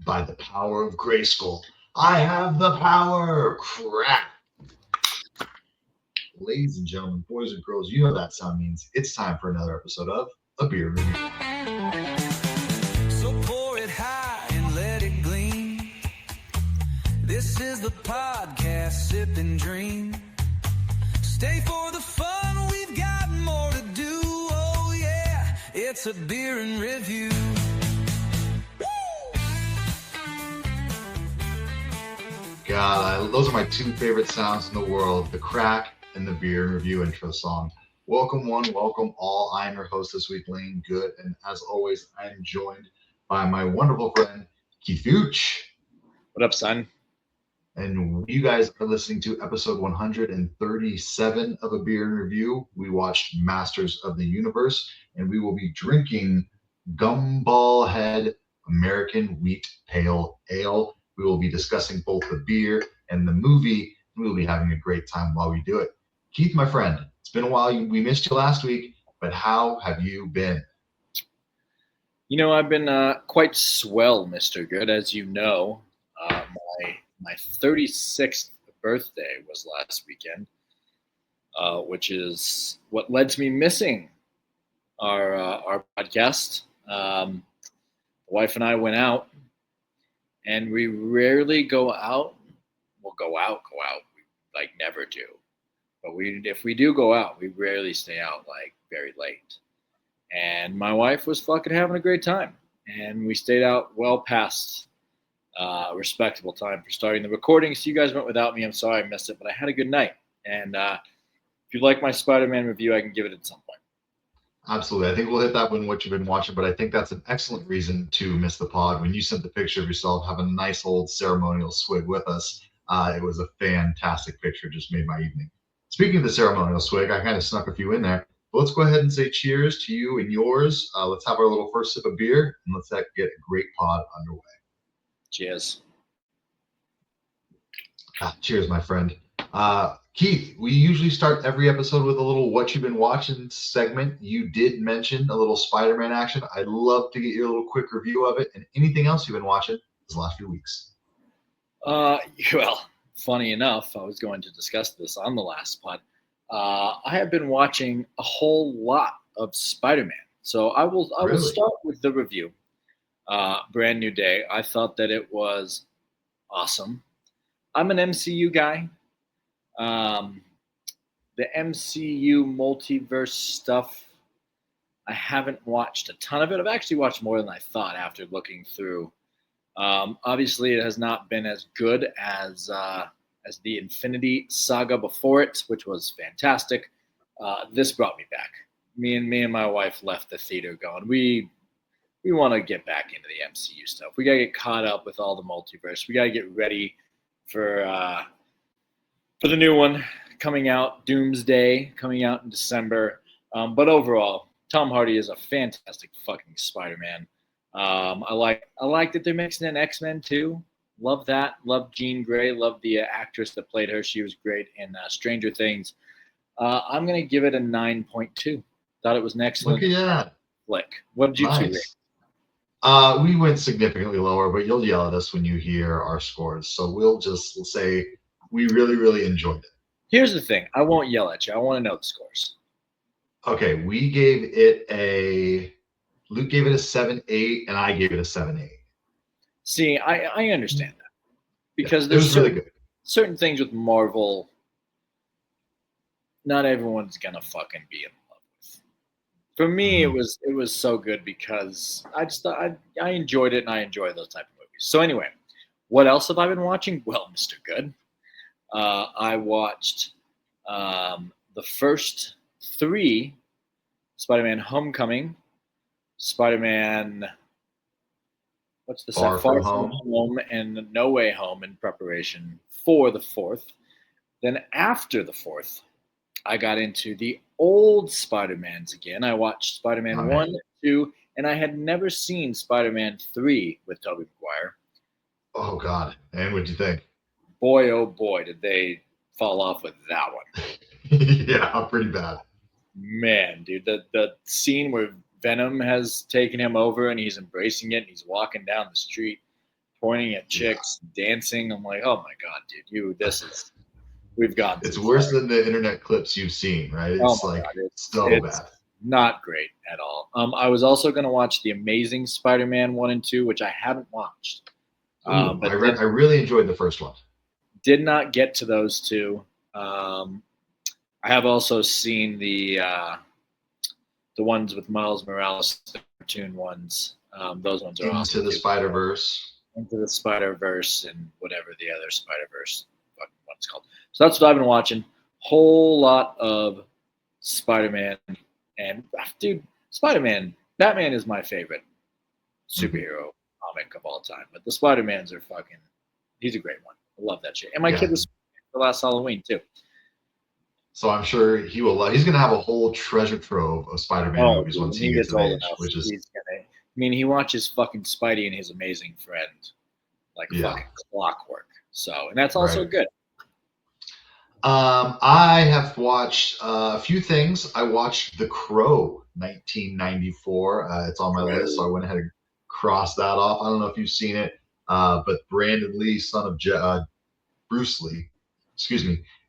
by the power of Grayskull. I have the power. Crack. Ladies and gentlemen, boys and girls, you know what that sound means. It's time for another episode of A Beer Review. So pour it high and let it gleam. This is the podcast, Sip and Dream. Stay for the fun, we've got more to do. Oh yeah, it's a beer and review. God, those are my two favorite sounds in the world, the crack and the beer and review intro song. Welcome one, welcome all. I'm your host this week, Lane Good, and as always, I'm joined by my wonderful friend, Keith Fuchs. What up, son? And you guys are listening to episode 137 of A Beer and Review. We watched Masters of the Universe, and we will be drinking Gumball Head American Wheat Pale Ale. We will be discussing both the beer and the movie, and we'll be having a great time while we do it. Keith, my friend, it's been a while. We missed you last week, but how have you been? You know, I've been quite swell, Mr. Good. As you know, my 36th birthday was last weekend, which is what led to me missing our podcast. The wife and I went out, and we rarely go out. We'll go out. We never do. But if we do go out, we rarely stay out very late. And my wife was fucking having a great time. And we stayed out well past a respectable time for starting the recording. So you guys went without me. I'm sorry I missed it, but I had a good night. And if you like my Spider-Man review, I can give it at some point. Absolutely. I think we'll hit that one, what you've been watching, but I think that's an excellent reason to miss the pod. When you sent the picture of yourself having a nice old ceremonial swig with us, it was a fantastic picture. Just made my evening. Speaking of the ceremonial swig, I kind of snuck a few in there. But let's go ahead and say cheers to you and yours. Let's have our little first sip of beer, and let's get a great pod underway. Cheers. Cheers, my friend. Keith, we usually start every episode with a little what you've been watching segment. You did mention a little Spider-Man action. I'd love to get your little quick review of it and anything else you've been watching this last few weeks. Well, funny enough, I was going to discuss this on the last pod. I have been watching a whole lot of Spider-Man. So I will start with the review. Brand new day. I thought that it was awesome. I'm an MCU guy. The MCU multiverse stuff, I haven't watched a ton of it. I've actually watched more than I thought after looking through. Obviously, it has not been as good as the Infinity Saga before it, which was fantastic. This brought me back. Me and my wife left the theater going, we want to get back into the MCU stuff. We got to get caught up with all the multiverse. We got to get ready for the new one coming out, Doomsday, coming out in December. But overall, Tom Hardy is a fantastic fucking Spider-Man. I like that they're mixing in X-Men too. Love that. Love Jean Grey. Love the actress that played her. She was great in Stranger Things. I'm going to give it a 9.2. Thought it was an excellent flick. What did you two rate? We went significantly lower, but you'll yell at us when you hear our scores. So we'll say we really, really enjoyed it. Here's the thing. I won't yell at you. I want to know the scores. Okay, we gave it Luke gave it a 7.8, and I gave it a 7.8. See, I understand that. Because there's really good. Certain things with Marvel, not everyone's going to fucking be in love with. For me, it was so good because I just thought I enjoyed it, and I enjoy those type of movies. So anyway, what else have I been watching? Well, Mr. Good. I watched the first 3 Spider-Man Homecoming, Spider-Man, what's the Far From Home, and No Way Home in preparation for the 4th. Then after the 4th, I got into the old Spider-Mans again. I watched Spider-Man 1, 2, and I had never seen Spider-Man 3 with Tobey Maguire. Oh, God. And what'd you think? Boy, oh boy, did they fall off with that one. Yeah, pretty bad. Man, dude, the scene where Venom has taken him over and he's embracing it and he's walking down the street pointing at chicks, dancing. I'm like, oh my god, dude, we've gone. It's too worse far. than the internet clips you've seen, right? Oh It's my like god, so it's bad. not great at all. I was also going to watch the Amazing Spider-Man 1 and 2, which I haven't watched, Ooh, but I really enjoyed the first one. did not get to those two. I have also seen the ones with Miles Morales, the cartoon ones. Those ones are Into awesome the too. Spider-Verse. Into the Spider-Verse and whatever the other Spider-Verse fucking one's called. So that's what I've been watching. Whole lot of Spider-Man. And dude, Batman is my favorite superhero comic of all time. But the Spider-Mans are fucking, he's a great one. I love that shit. And my kid was for last Halloween too. So I'm sure he will. He's going to have a whole treasure trove of Spider-Man movies once he gets of age, which is. He watches fucking Spidey and His Amazing Friend like fucking clockwork. So, and that's also good. I have watched a few things. I watched The Crow, 1994. It's on my list, so I went ahead and crossed that off. I don't know if you've seen it, but Brandon Lee, son of Bruce Lee,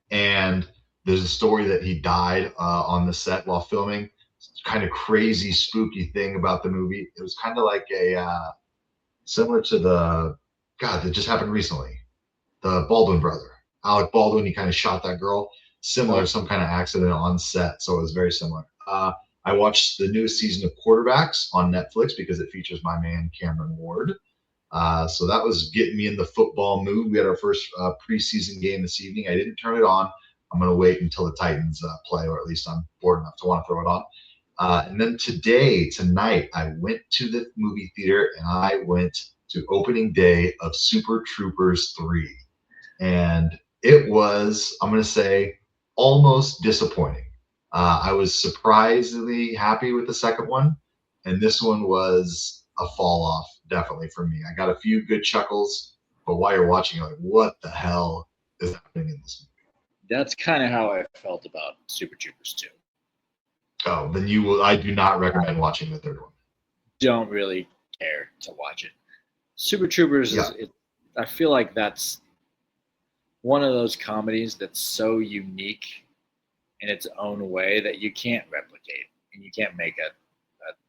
and there's a story that he died on the set while filming. It's kind of crazy, spooky thing about the movie. It was kind of like similar to that just happened recently, the Baldwin brother. Alec Baldwin, he kind of shot that girl. Similar, some kind of accident on set, so it was very similar. I watched the newest season of Quarterbacks on Netflix because it features my man Cameron Ward. So that was getting me in the football mood. We had our first preseason game this evening. I didn't turn it on. I'm going to wait until the Titans play, or at least I'm bored enough to want to throw it on. And then tonight, I went to the movie theater and I went to opening day of Super Troopers 3. And it was, I'm going to say, almost disappointing. I was surprisingly happy with the second one, and this one was a fall off, definitely for me. I got a few good chuckles, but while you're watching, you're like, what the hell is happening in this movie? That's kind of how I felt about Super Troopers 2. Oh, then I do not recommend watching the third one. Don't really care to watch it. Super Troopers I feel like that's one of those comedies that's so unique in its own way that you can't replicate, and you can't make a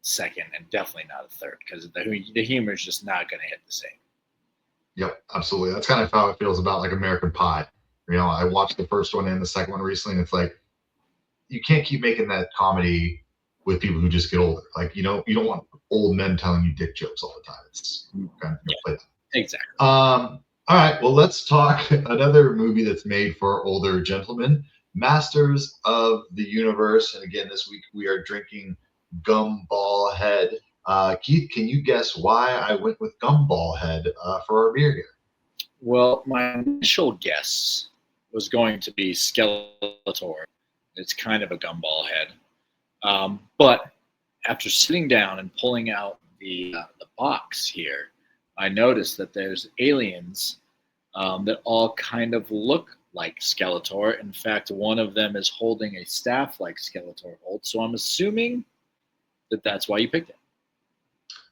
second, and definitely not a third, because the humor is just not going to hit the same. Yep, absolutely. That's kind of how it feels about like American Pie. I watched the first one and the second one recently, and it's like you can't keep making that comedy with people who just get older. Like you don't want old men telling you dick jokes all the time. It's kind of play that. Exactly. All right, well, let's talk another movie that's made for older gentlemen, Masters of the Universe. And again, this week we are drinking Gumball Head. Keith, can you guess why I went with Gumball Head for our beer here? Well, my initial guess was going to be Skeletor. It's kind of a gumball head. But after sitting down and pulling out the box here, I noticed that there's aliens that all kind of look like Skeletor. In fact, one of them is holding a staff like Skeletor holds. So I'm assuming that that's why you picked it.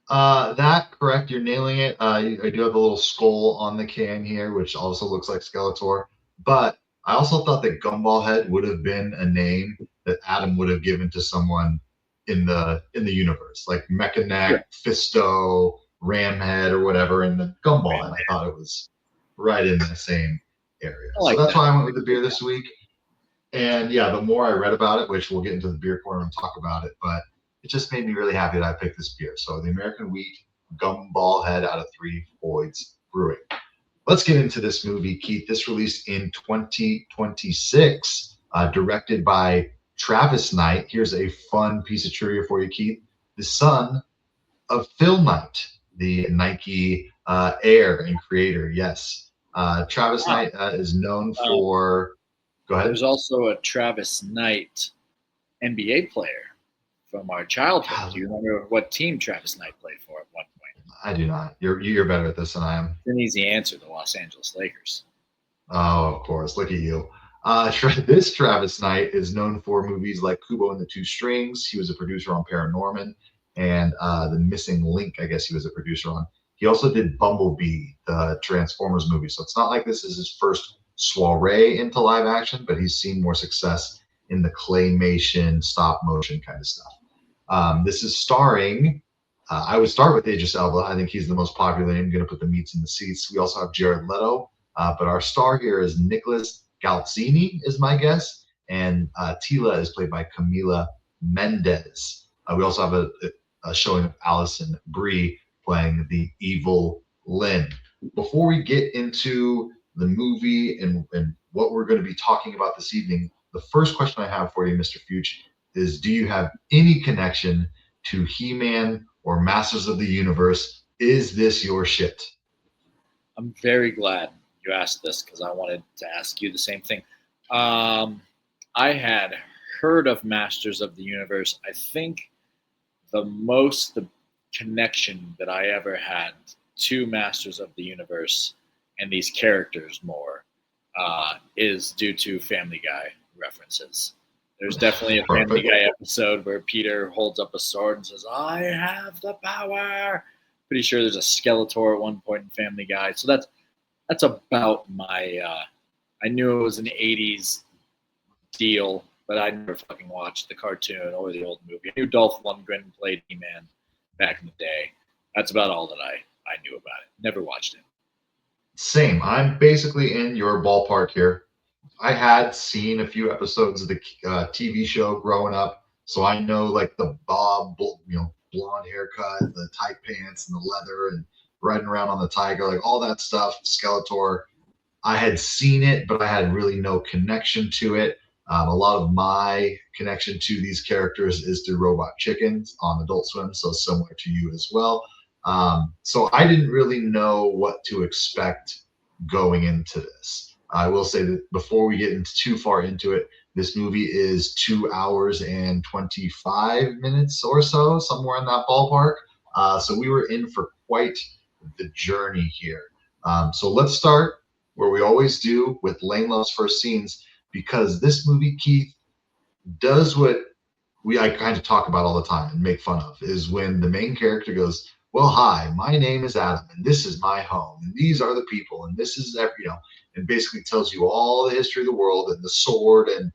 That correct. You're nailing it. I do have a little skull on the can here, which also looks like Skeletor. But I also thought that Gumball Head would have been a name that Adam would have given to someone in the universe, like Mechaneck, Fisto, Ramhead, or whatever, and the Gumball Head. I thought it was right in the same area. So that's why I went with the beer this week. And yeah, the more I read about it, which we'll get into the beer corner and talk about it, but it just made me really happy that I picked this beer. So the American Wheat Gumball Head out of Three Floyds Brewing. Let's get into this movie, Keith. This released in 2026, directed by Travis Knight. Here's a fun piece of trivia for you, Keith. The son of Phil Knight, the Nike heir and creator. Yes. Travis Knight is known for... Go ahead. There's also a Travis Knight NBA player from our childhood. Do you remember what team Travis Knight played for at one point? I do not. You're better at this than I am. It's an easy answer, the Los Angeles Lakers. Oh, of course. Look at you. This Travis Knight is known for movies like Kubo and the Two Strings. He was a producer on Paranorman, and The Missing Link, I guess he was a producer on. He also did Bumblebee, the Transformers movie. So it's not like this is his first soiree into live action, but he's seen more success in the claymation, stop motion kind of stuff. This is starring, I would start with Idris Elba. I think he's the most popular name. I'm going to put the meats in the seats. We also have Jared Leto, but our star here is Nicholas Galzini, is my guess. And Tila is played by Camila Mendez. We also have a showing of Alison Brie playing the evil Lynn. Before we get into the movie and what we're going to be talking about this evening, the first question I have for you, Mr. Fuchs, is do you have any connection to He-Man or Masters of the Universe? Is this your shit? I'm very glad you asked this because I wanted to ask you the same thing. I had heard of Masters of the Universe. I think the connection that I ever had to Masters of the Universe and these characters more is due to Family Guy references. There's definitely a Family Guy episode where Peter holds up a sword and says, "I have the power." Pretty sure there's a Skeletor at one point in Family Guy. So that's about my. I knew it was an '80s deal, but I never fucking watched the cartoon or the old movie. I knew Dolph Lundgren played He-Man back in the day. That's about all that I knew about it. Never watched it. Same. I'm basically in your ballpark here. I had seen a few episodes of the TV show growing up, so I know like the Bob, blonde haircut, the tight pants, and the leather, and riding around on the tiger, like all that stuff. Skeletor. I had seen it, but I had really no connection to it. A lot of my connection to these characters is through Robot Chickens on Adult Swim, so similar to you as well. So I didn't really know what to expect going into this. I will say that before we get too far into it, this movie is 2 hours and 25 minutes or so, somewhere in that ballpark. So we were in for quite the journey here. So let's start where we always do with Lane Love's first scenes, because this movie, Keith, does what I kind of talk about all the time and make fun of, is when the main character goes, "Well, hi, my name is Adam, and this is my home, and these are the people, and this is and basically tells you all the history of the world and the sword. And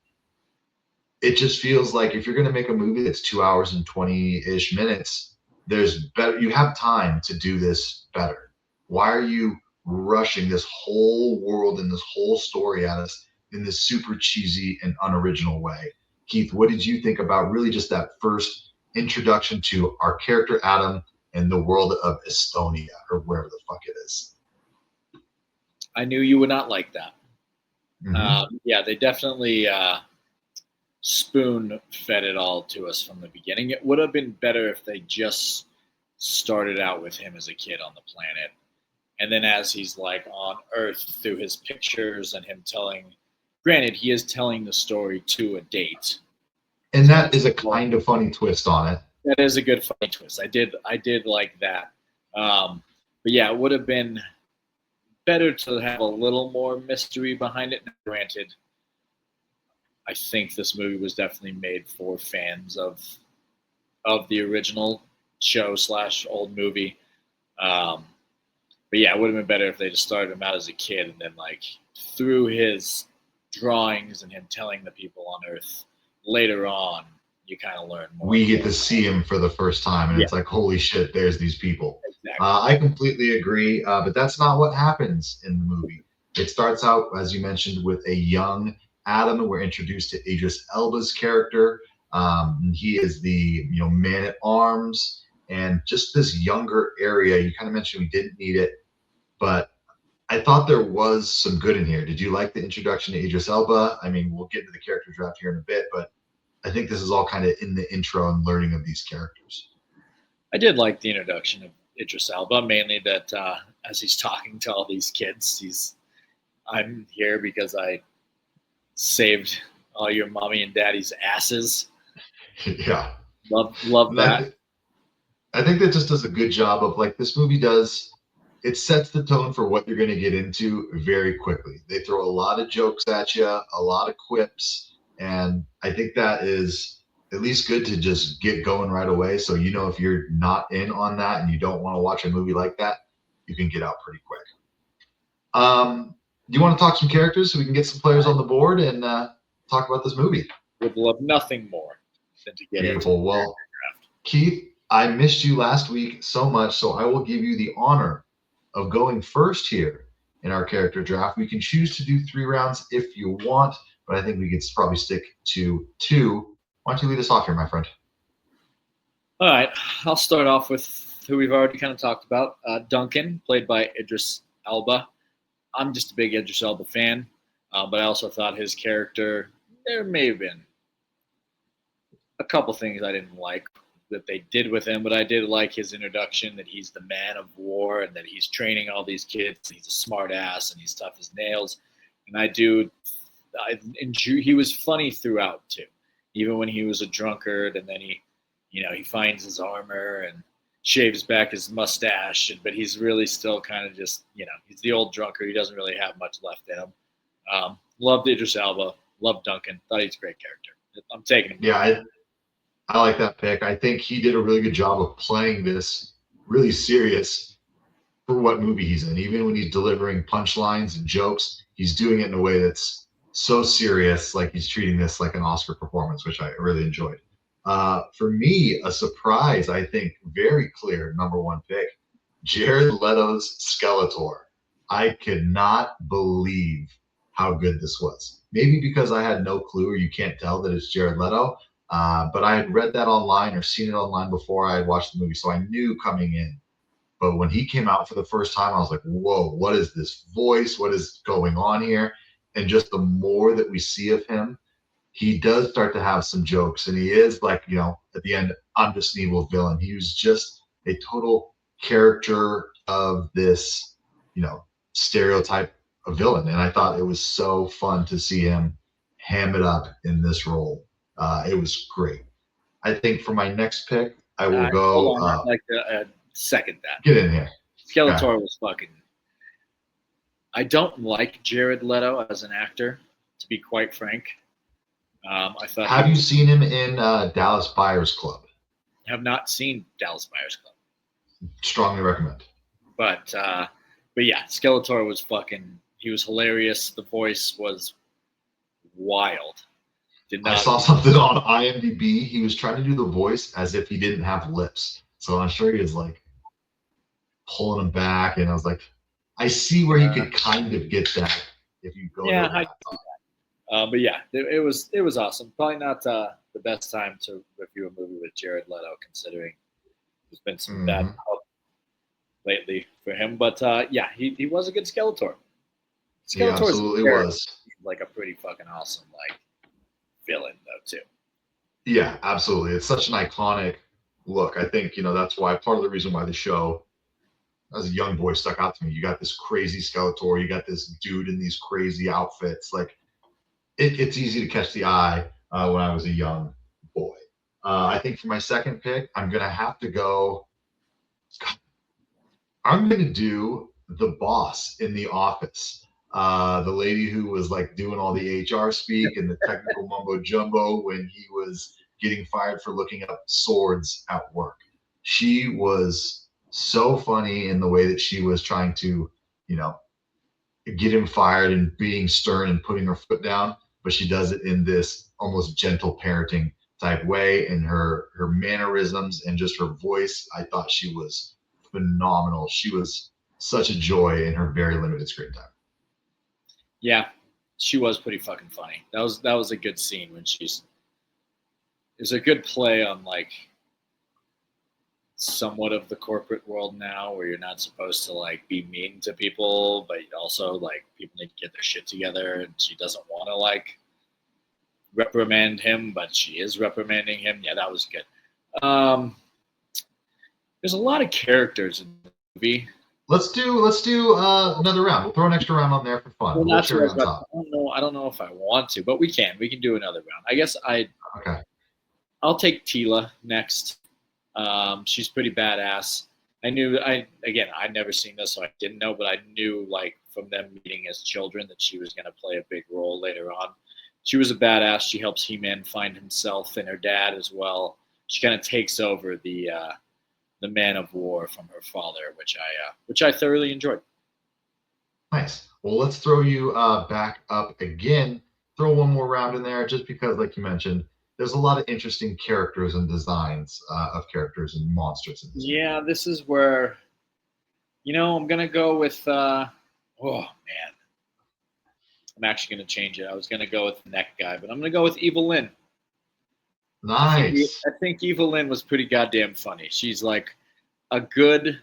it just feels like if you're going to make a movie that's 2 hours and 20-ish minutes, you have time to do this better. Why are you rushing this whole world and this whole story at us in this super cheesy and unoriginal way? Keith, what did you think about really just that first introduction to our character Adam and the world of Estonia, or wherever the fuck it is? I knew you would not like that. Mm-hmm. Yeah, they definitely spoon-fed it all to us from the beginning. It would have been better if they just started out with him as a kid on the planet. And then as he's like on Earth through his pictures and him granted, he is telling the story to a date. And that is a kind of funny twist on it. That is a good funny twist. I did like that. But yeah, it would have been better to have a little more mystery behind it. Now, granted, I think this movie was definitely made for fans of the original show / old movie. But yeah, it would have been better if they just started him out as a kid and then like through his drawings and him telling the people on Earth later on, you kind of learn more. We get to see him for the first time, and it's like, holy shit, there's these people. Exactly. I completely agree, but that's not what happens in the movie. It starts out, as you mentioned, with a young Adam. We're introduced to Idris Elba's character. He is the man at arms, and just this younger area. You kind of mentioned we didn't need it, but I thought there was some good in here. Did you like the introduction to Idris Elba? I mean, we'll get into the character draft here in a bit, but I think this is all kind of in the intro and learning of these characters. I did like the introduction of Idris Elba, mainly that as he's talking to all these kids, I'm here because I saved all your mommy and daddy's asses. Yeah. Love that. I think that just does a good job of, like, this movie does, it sets the tone for what you're going to get into very quickly. They throw a lot of jokes at you, a lot of quips, and I think that is at least good to just get going right away. So, if you're not in on that and you don't want to watch a movie like that, you can get out pretty quick. Do you want to talk some characters so we can get some players on the board and talk about this movie? Would love nothing more than to get Beautiful. into Well, Keith, I missed you last week so much, so I will give you the honor of going first here in our character draft. We can choose to do 3 rounds if you want, but I think we could probably stick to 2. Why don't you lead us off here, my friend? All right, I'll start off with who we've already kind of talked about, Duncan, played by Idris Elba. I'm just a big Idris Elba fan, but I also thought his character, there may have been a couple things I didn't like that they did with him, but I did like his introduction, that he's the man of war and that he's training all these kids. He's a smart ass and he's tough as nails. And he was funny throughout too, even when he was a drunkard and then he finds his armor and shaves back his mustache, but he's really still kind of just, he's the old drunkard. He doesn't really have much left in him. Loved Idris Elba. Loved Duncan. Thought he's a great character. I'm taking him. Yeah, I like that pick. I think he did a really good job of playing this really serious for what movie he's in. Even when he's delivering punchlines and jokes, he's doing it in a way that's so serious, like he's treating this like an Oscar performance, which I really enjoyed. For me, a surprise, I think, very clear number 1 pick, Jared Leto's Skeletor. I could not believe how good this was. Maybe because I had no clue, or you can't tell that it's Jared Leto, but I had read that online or seen it online before I had watched the movie, so I knew coming in. But when he came out for the first time, I was like, whoa, what is this voice? What is going on here? And just the more that we see of him, he does start to have some jokes, and he is like, at the end, I'm just an evil villain. He was just a total character of this, stereotype of villain. And I thought it was so fun to see him ham it up in this role. It was great. I think for my next pick, I will go. I'd like to second that. Get in here. Skeletor was fucking. I don't like Jared Leto as an actor, to be quite frank. I thought. Have you seen him in Dallas Buyers Club? Have not seen Dallas Buyers Club. Strongly recommend. But yeah, Skeletor was fucking. He was hilarious. The voice was wild. I saw something on IMDb. He was trying to do the voice as if he didn't have lips. So I'm sure he was like pulling him back, and I was like, I see where you could kind of get that if you go. Yeah, I see that. But yeah, it was awesome. Probably not the best time to review a movie with Jared Leto, considering there's been some bad help lately for him. But yeah, he was a good Skeletor. He absolutely was. Like a pretty fucking awesome villain though too. Yeah, absolutely. It's such an iconic look. I think that's why part of the reason why the show, as a young boy, stuck out to me. You got this crazy Skeletor. You got this dude in these crazy outfits. Like it's easy to catch the eye when I was a young boy. I think for my second pick, I'm gonna have to go. I'm gonna do the boss in The Office. The lady who was like doing all the HR speak and the technical mumbo jumbo when he was getting fired for looking up swords at work. She was so funny in the way that she was trying to, get him fired and being stern and putting her foot down, but she does it in this almost gentle parenting type way, and her mannerisms and just her voice. I thought she was phenomenal. She was such a joy in her very limited screen time. Yeah, she was pretty fucking funny. That was a good scene when there's a good play on like somewhat of the corporate world now, where you're not supposed to be mean to people, but also people need to get their shit together, and she doesn't want to reprimand him, but she is reprimanding him. Yeah, that was good. There's a lot of characters in the movie. Let's do another round. We'll throw an extra round on there for fun. Well, I don't know if I want to, but we can do another round. I guess I'll take Tila next. She's pretty badass. I'd never seen this, so I didn't know, but I knew from them meeting as children that she was going to play a big role later on. She was a badass. She helps He-Man find himself and her dad as well. She kind of takes over the the Man of War from her father, which I thoroughly enjoyed. Nice. Well, let's throw you back up again. Throw one more round in there, just because, like you mentioned, there's a lot of interesting characters and designs of characters and monsters in this movie. Yeah, this is where, I'm gonna go with. Oh man, I'm actually gonna change it. I was gonna go with the neck guy, but I'm gonna go with Evil Lynn. Nice. I think Evil Lynn was pretty goddamn funny. She's like a good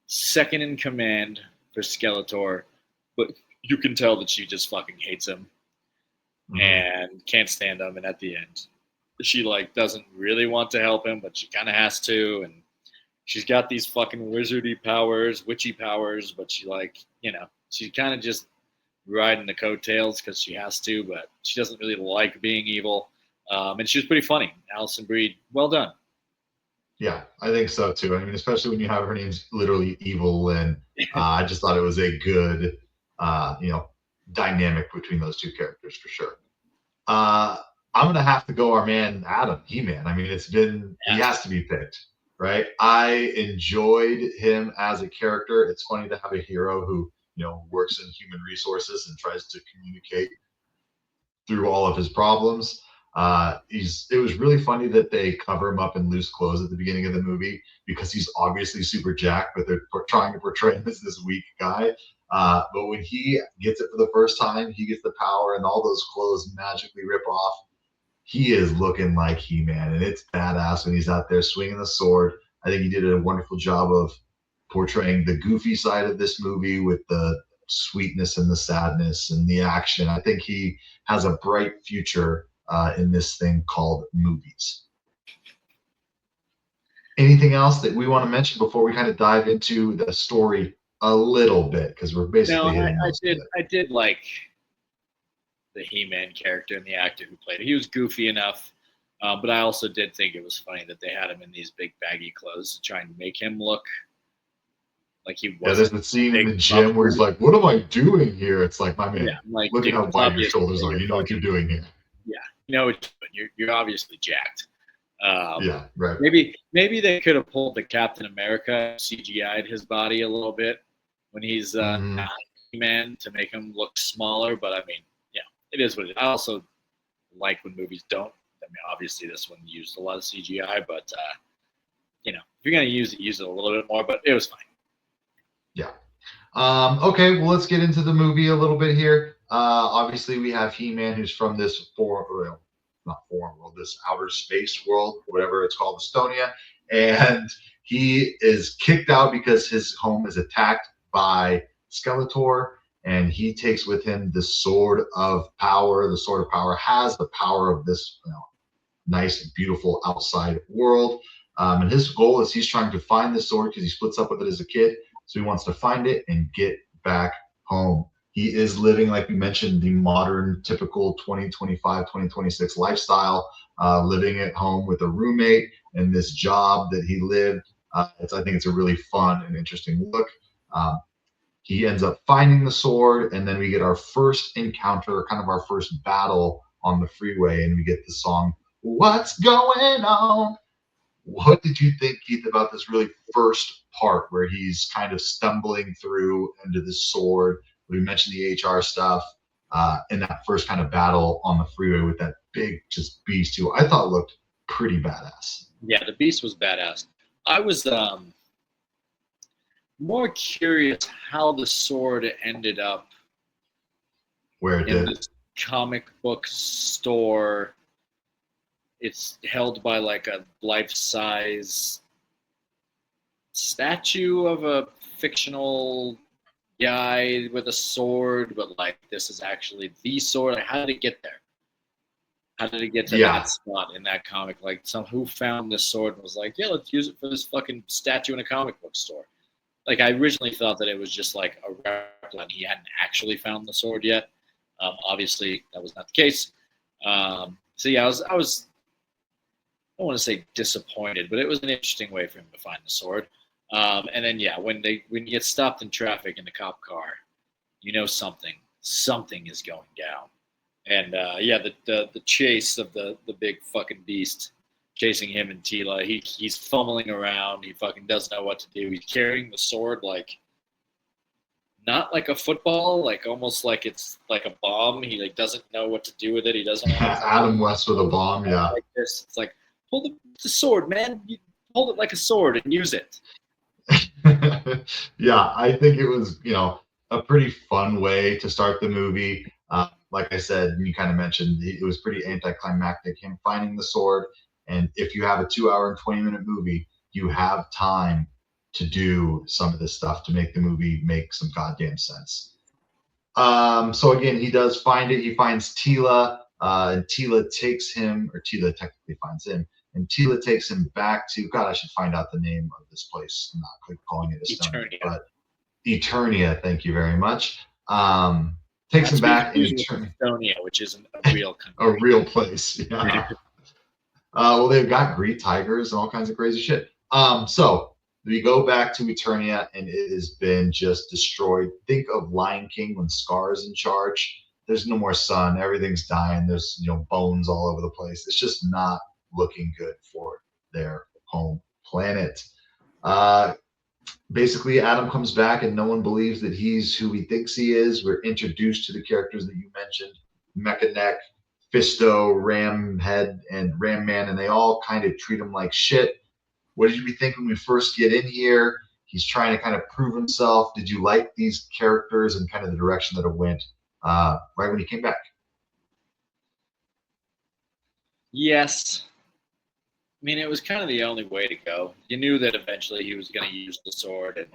second in command for Skeletor, but you can tell that she just fucking hates him and can't stand him. And at the end, she like doesn't really want to help him, but she kind of has to. And she's got these fucking wizardy powers, witchy powers, but she she's kind of just riding the coattails because she has to, but she doesn't really like being evil. And she was pretty funny. Alison Brie, well done. Yeah, I think so too. I mean, especially when you have her name's literally Evil Lynn. I just thought it was a good, dynamic between those two characters for sure. I'm gonna have to go our man Adam, He-Man. I mean, he has to be picked, right? I enjoyed him as a character. It's funny to have a hero who works in human resources and tries to communicate through all of his problems. It was really funny that they cover him up in loose clothes at the beginning of the movie because he's obviously super jacked, but they're trying to portray him as this weak guy. But when he gets it for the first time, he gets the power and all those clothes magically rip off. He is looking like He-Man, and it's badass when he's out there swinging the sword. I think he did a wonderful job of portraying the goofy side of this movie with the sweetness and the sadness and the action. I think he has a bright future in this thing called movies. Anything else that we want to mention before we kind of dive into the story a little bit? Because we're basically hitting most of it. I did like the He-Man character and the actor who played it. He was goofy enough, but I also did think it was funny that they had him in these big baggy clothes to try and make him look like he was. Yeah, there's the scene in the gym where he's like, "What am I doing here?" It's like, my man, look at how wide your shoulders are. You know what you're doing here. Yeah, you're obviously jacked. Yeah, right. Maybe they could have pulled the Captain America, CGI'd his body a little bit when he's not He-Man to make him look smaller. But I mean, it is what it is. I also like when movies don't. I mean, obviously this one used a lot of CGI, but if you're gonna use it a little bit more. But it was fine. Yeah. Okay, well, let's get into the movie a little bit here. Obviously, we have He-Man, who's from this this outer space world, whatever it's called, Estonia, and he is kicked out because his home is attacked by Skeletor, and he takes with him the Sword of Power. The Sword of Power has the power of this nice, beautiful outside world, and his goal is he's trying to find the sword because he splits up with it as a kid. So he wants to find it and get back home. He is living, like we mentioned, the modern, typical 2025, 2026 lifestyle, living at home with a roommate and this job that he lived. I think it's a really fun and interesting look. He ends up finding the sword, and then we get our first encounter, kind of our first battle on the freeway, and we get the song, "What's Going On?" What did you think, Keith, about this really first part where he's kind of stumbling through into the sword? We mentioned the HR stuff, and that first kind of battle on the freeway with that big just beast who I thought looked pretty badass. Yeah, the beast was badass. I was more curious how the sword ended up where it in did. this comic book store. It's held by like a life-size statue of a fictional guy with a sword, but like this is actually the sword. Like, how did it get there? How did it get to that spot in that comic? Like, who found this sword and was like, yeah, let's use it for this fucking statue in a comic book store. Like, I originally thought that it was just like a replica and he hadn't actually found the sword yet. Obviously, that was not the case. So yeah, I was I don't want to say disappointed, but it was an interesting way for him to find the sword. And then when you get stopped in traffic in the cop car, something is going down. And the chase of the big fucking beast chasing him and Tila. He's fumbling around. He fucking doesn't know what to do. He's carrying the sword like not like a football, like almost like it's like a bomb. He like doesn't know what to do with it. He doesn't know Adam West with a bomb, yeah. like this. It's like hold the sword, man. You hold it like a sword and use it. Yeah, I think it was, a pretty fun way to start the movie. Like I said, you kind of mentioned, it was pretty anticlimactic, him finding the sword. And if you have a 2 hour and 20-minute movie, you have time to do some of this stuff to make the movie make some goddamn sense. So again, he does find it. He finds Tila, and Tila takes him, or Tila technically finds him, and Tila takes him back to, God, I should find out the name of this place. I'm not calling it Eternia. but Eternia, thank you very much. Takes him back in Estonia, which isn't a real country. A real place, yeah. Well, they've got Greek tigers and all kinds of crazy shit. So we go back to Eternia, and it has been just destroyed. Think of Lion King when Scar's in charge. There's no more sun. Everything's dying. There's bones all over the place. It's just not looking good for their home planet. Basically, Adam comes back, and no one believes that he's who he thinks he is. We're introduced to the characters that you mentioned: Mechaneck, Fisto, Ramhead, and Ram Man, and they all kind of treat him like shit. What did you think when we first get in here? He's trying to kind of prove himself. Did you like these characters and kind of the direction that it went right when he came back? Yes. I mean, it was kind of the only way to go. You knew that eventually he was going to use the sword and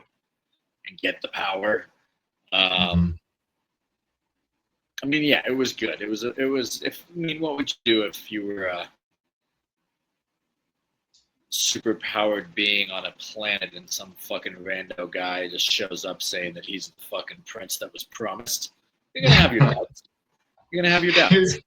get the power. I mean, yeah, it was good. It was. What would you do if you were a superpowered being on a planet and some fucking rando guy just shows up saying that he's the fucking prince that was promised? You're gonna have your doubts. You're gonna have your doubts.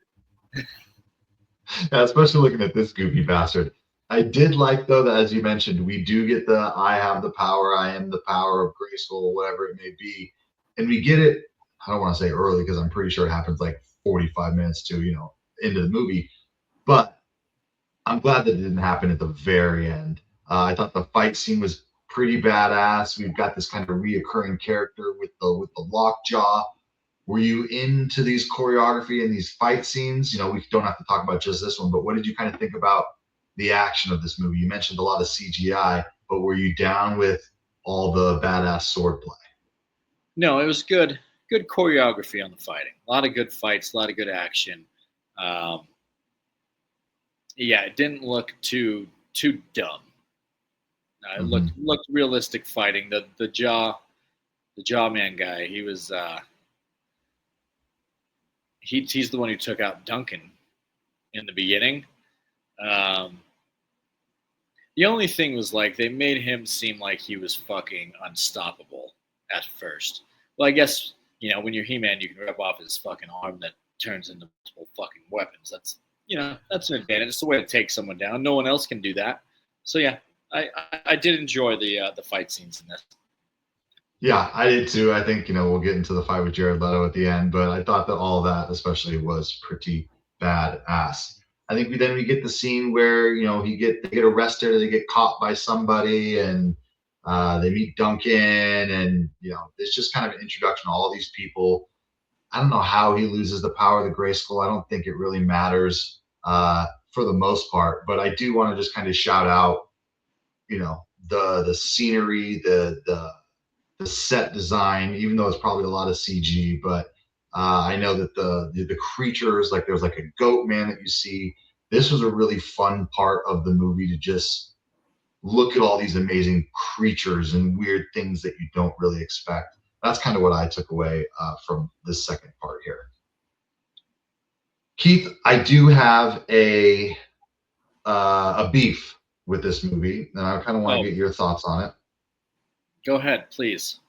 Yeah, especially looking at this goofy bastard. I did like, though, that as you mentioned, we do get the I have the power, I am the power of Grayskull, whatever it may be. And we get it, I don't want to say early because I'm pretty sure it happens like 45 minutes to, into the movie. But I'm glad that it didn't happen at the very end. I thought the fight scene was pretty badass. We've got this kind of reoccurring character with the lockjaw. Were you into these choreography and these fight scenes? We don't have to talk about just this one, but what did you kind of think about the action of this movie? You mentioned a lot of CGI, but were you down with all the badass swordplay? No, it was good. Good choreography on the fighting. A lot of good fights, a lot of good action. Yeah, it didn't look too dumb. It looked realistic fighting. The Jawman guy, he was he's the one who took out Duncan in the beginning. The only thing was like they made him seem like he was fucking unstoppable at first. Well, I guess, when you're He-Man, you can rip off his fucking arm that turns into multiple fucking weapons. That's that's an advantage. It's the way to take someone down. No one else can do that. So yeah, I did enjoy the fight scenes in this. Yeah, I did too. I think, we'll get into the fight with Jared Leto at the end, but I thought that all that especially was pretty badass. I think we get the scene where, they get arrested or they get caught by somebody, and they meet Duncan, and, it's just kind of an introduction to all these people. I don't know how he loses the power of the Grayskull. I don't think it really matters for the most part, but I do want to just kind of shout out, the scenery, the set design, even though it's probably a lot of CG, but I know that the creatures, like there's like a goat man that you see. This was a really fun part of the movie to just look at all these amazing creatures and weird things that you don't really expect. That's kind of what I took away from this second part here. Keith, I do have a beef with this movie, and I kind of want to get your thoughts on it. Go ahead, please.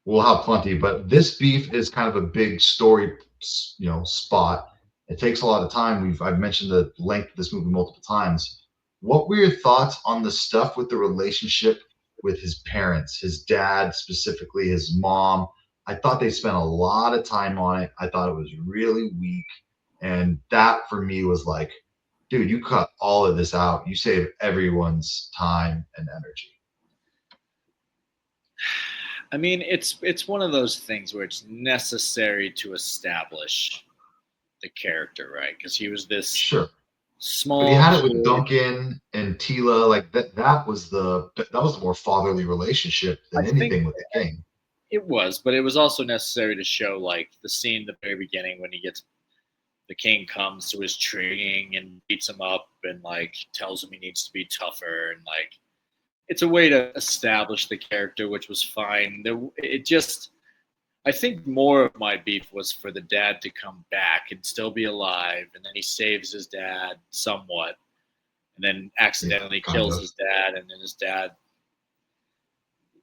We'll have plenty, but this beef is kind of a big story, spot. It takes a lot of time. I've mentioned the length of this movie multiple times. What were your thoughts on the stuff with the relationship with his parents, his dad specifically, his mom? I thought they spent a lot of time on it. I thought it was really weak, and that for me was like, dude, you cut all of this out. You save everyone's time and energy. I mean, it's one of those things where it's necessary to establish the character, right? Because he was this Sure. small. But he had it with kid. Duncan and Tila. Like that was the more fatherly relationship than anything with the king. It was, but it was also necessary to show like the scene at the very beginning when the king comes to his training and beats him up and like tells him he needs to be tougher, and like it's a way to establish the character, which was fine. I think more of my beef was for the dad to come back and still be alive, and then he saves his dad somewhat, and then accidentally kills his dad, and then his dad,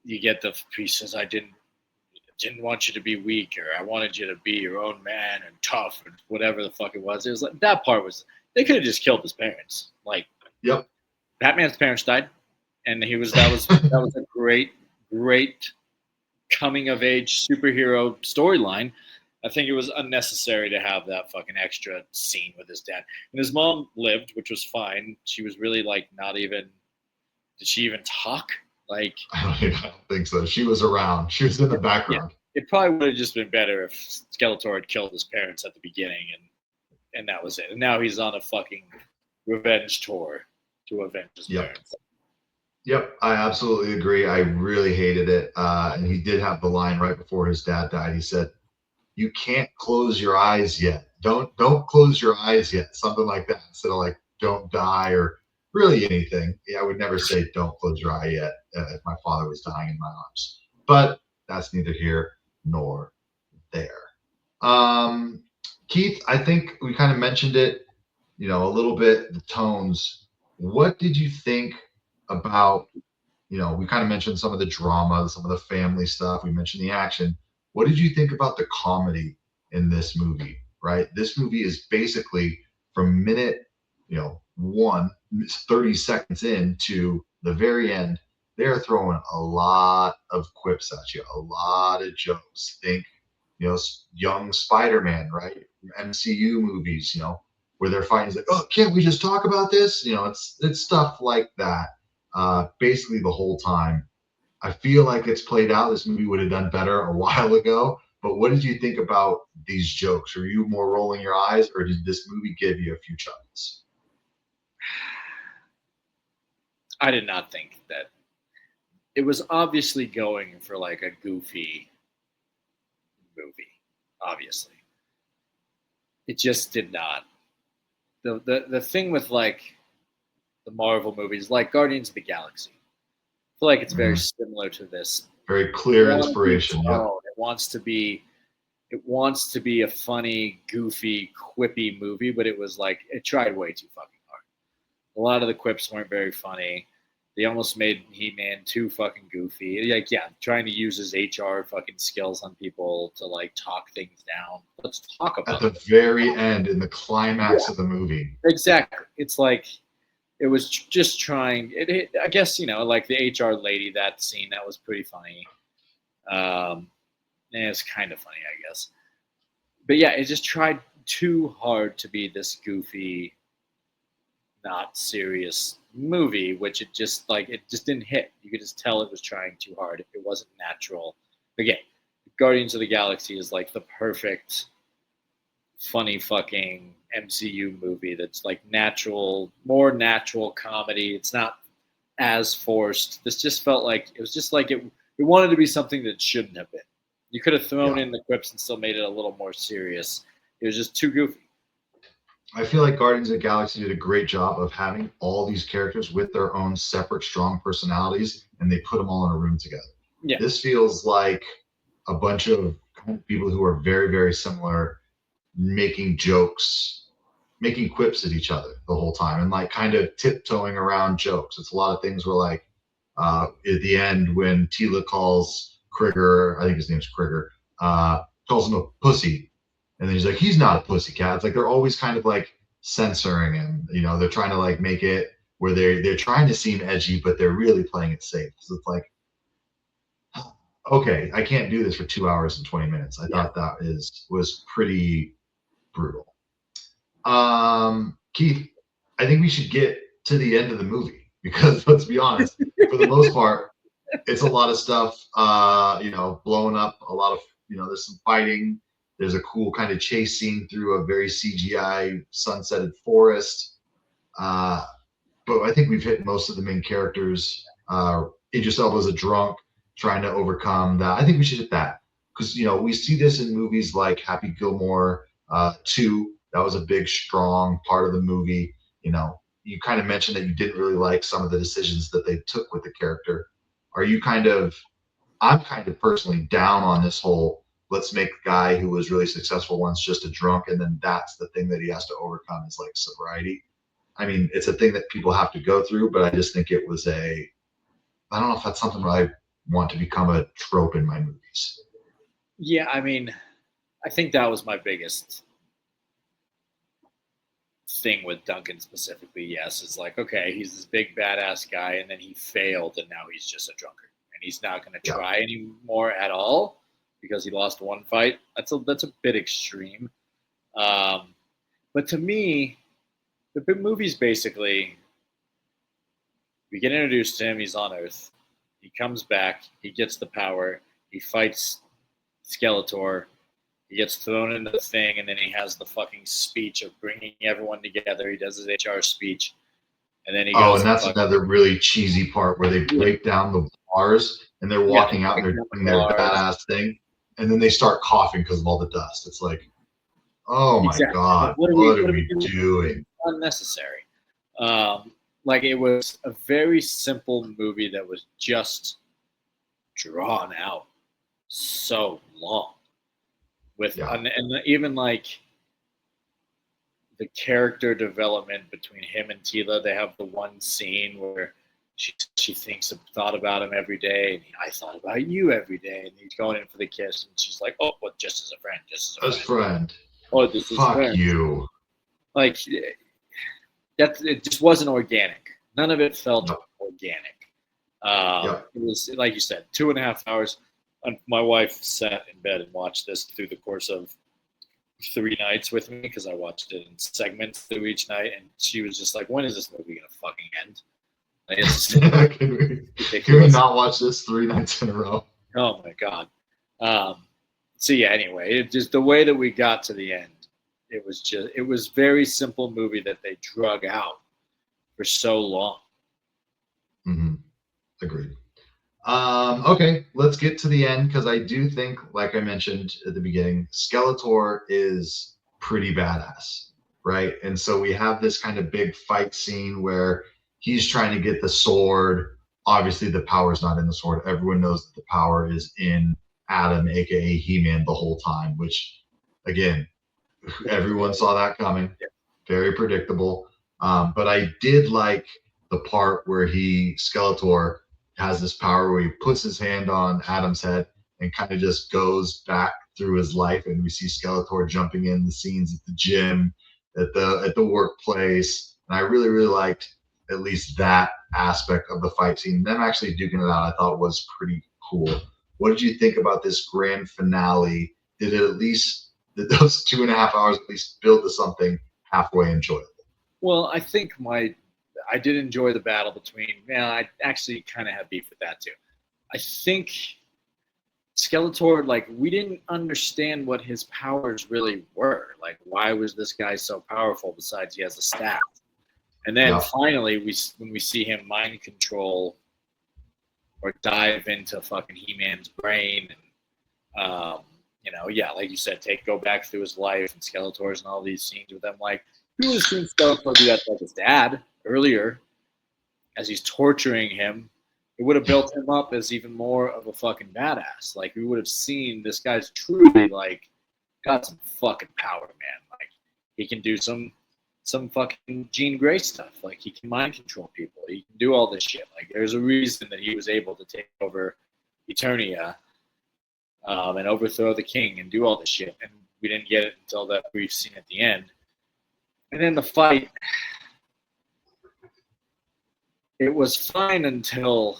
you get he says, I didn't want you to be weak, or I wanted you to be your own man and tough, and whatever the fuck it was. It was like that part was, they could have just killed his parents. Like, yep, Batman's parents died, and that was a great coming of age superhero storyline. I think it was unnecessary to have that fucking extra scene with his dad. And his mom lived, which was fine. She was really like not even. Did she even talk? Like, I don't think so. She was around. She was in the background. Yeah. It probably would have just been better if Skeletor had killed his parents at the beginning, and that was it. And now he's on a fucking revenge tour to avenge his parents. Yep, I absolutely agree. I really hated it. And he did have the line right before his dad died. He said, "You can't close your eyes yet. Don't close your eyes yet." Something like that. Instead of like, "Don't die," or really anything. Yeah, I would never say "Don't close your eye yet" if my father was dying in my arms. But that's neither here nor there. Keith, I think we kind of mentioned it, a little bit, the tones. What did you think about, we kind of mentioned some of the drama, some of the family stuff. We mentioned the action. What did you think about the comedy in this movie, right? This movie is basically from minute, 30 seconds in to the very end, they're throwing a lot of quips at you, a lot of jokes. Think, young Spider-Man, right? MCU movies, where they're fighting, like, oh, can't we just talk about this? It's stuff like that. Basically the whole time. I feel like it's played out. This movie would have done better a while ago. But what did you think about these jokes? Were you more rolling your eyes, or did this movie give you a few chuckles? I did not think that. It was obviously going for like a goofy movie. Obviously, it just did not. The thing with like the Marvel movies, like Guardians of the Galaxy, I feel like it's very similar to this. Very clear inspiration. Yeah. It wants to be a funny, goofy, quippy movie, but it was like it tried way too fucking hard. A lot of the quips weren't very funny. They almost made He-Man too fucking goofy. Like, yeah, trying to use his HR fucking skills on people to like talk things down. Let's talk about it. At the very end, in the climax of the movie. Exactly. It's like it was just trying. I guess, like the HR lady, that scene, that was pretty funny. It's kind of funny, I guess. But yeah, it just tried too hard to be this goofy, not serious movie, which it just didn't hit. You could just tell it was trying too hard. It wasn't natural. Again, Guardians of the Galaxy is like the perfect funny fucking MCU movie that's like natural, more natural comedy. It's not as forced. This just felt like it was just like it wanted to be something that shouldn't have been. You could have thrown in the quips and still made it a little more serious. It was just too goofy. I feel like Guardians of the Galaxy did a great job of having all these characters with their own separate, strong personalities, and they put them all in a room together. Yeah. This feels like a bunch of people who are very, very similar, making jokes, making quips at each other the whole time, and like kind of tiptoeing around jokes. It's a lot of things where like at the end when Tila calls Krigger, I think his name's Krigger, calls him a pussy. And then he's like, he's not a pussycat. It's like they're always kind of like censoring him. They're trying to like make it where they're trying to seem edgy, but they're really playing it safe. So it's like, okay, I can't do this for 2 hours and 20 minutes. I thought that was pretty brutal. Keith, I think we should get to the end of the movie because let's be honest, for the most part, it's a lot of stuff, blowing up. A lot of, there's some fighting. There's a cool kind of chase scene through a very CGI sunsetted forest. But I think we've hit most of the main characters. Idris Elba is a drunk trying to overcome that. I think we should hit that because we see this in movies like Happy Gilmore 2. That was a big, strong part of the movie. You kind of mentioned that you didn't really like some of the decisions that they took with the character. Are you I'm kind of personally down on this whole let's make the guy who was really successful once just a drunk, and then that's the thing that he has to overcome is like sobriety. I mean, it's a thing that people have to go through, but I just think it was I don't know if that's something that I want to become a trope in my movies. Yeah, I mean, I think that was my biggest thing with Duncan specifically. Yes, it's like, okay, he's this big badass guy, and then he failed, and now he's just a drunkard, and he's not going to try anymore at all because he lost one fight. That's a bit extreme. But to me, the big movie's basically we get introduced to him. He's on Earth. He comes back. He gets the power. He fights Skeletor. He gets thrown into the thing, and then he has the fucking speech of bringing everyone together. He does his HR speech, and then he goes. Oh, and that's another really cheesy part where they break down the bars, and they're walking out, and they're doing their badass thing, and then they start coughing because of all the dust. It's like, oh my God, what are we doing? Unnecessary. Like it was a very simple movie that was just drawn out so long. And even like the character development between him and Tila, they have the one scene where she thought about him every day, and I thought about you every day, and he's going in for the kiss, and she's like, "Oh, well, just as a friend, just as a friend." Oh, this is fuck you. Like that, it just wasn't organic. None of it felt organic. It was like you said, 2.5 hours. My wife sat in bed and watched this through the course of 3 nights with me because I watched it in segments through each night, and she was just like, "When is this movie gonna fucking end?" Like, can we not watch this 3 nights in a row? Oh my God. So yeah. Anyway, it just the way that we got to the end, it was very simple movie that they drug out for so long. Mm-hmm. Agreed. Okay, let's get to the end because I do think, like I mentioned at the beginning, Skeletor is pretty badass, right? And so we have this kind of big fight scene where he's trying to get the sword. Obviously, the power's not in the sword. Everyone knows that the power is in Adam, aka He-Man, the whole time, which, again, everyone saw that coming. Very predictable. But I did like the part where Skeletor has this power where he puts his hand on Adam's head and kind of just goes back through his life, and we see Skeletor jumping in the scenes at the gym, at the workplace, and I really, really liked at least that aspect of the fight scene. Them actually duking it out, I thought was pretty cool. What did you think about this grand finale? Did those 2.5 hours at least build to something halfway enjoyable? Well, I think I did enjoy the battle between. I actually kind of have beef with that too. I think Skeletor, like, we didn't understand what his powers really were. Like, why was this guy so powerful besides he has a staff? And then finally, when we see him mind control or dive into fucking He-Man's brain, and like you said, go back through his life and Skeletor's and all these scenes with them. Like, who would have seen Skeletor do that to like his dad earlier as he's torturing him? It would have built him up as even more of a fucking badass. Like, we would have seen this guy's truly, like, got some fucking power, man. Like, he can do some fucking Jean Grey stuff. Like, he can mind control people. He can do all this shit. Like, there's a reason that he was able to take over Eternia and overthrow the king and do all this shit. And we didn't get it until that brief scene at the end. And then the fight, it was fine until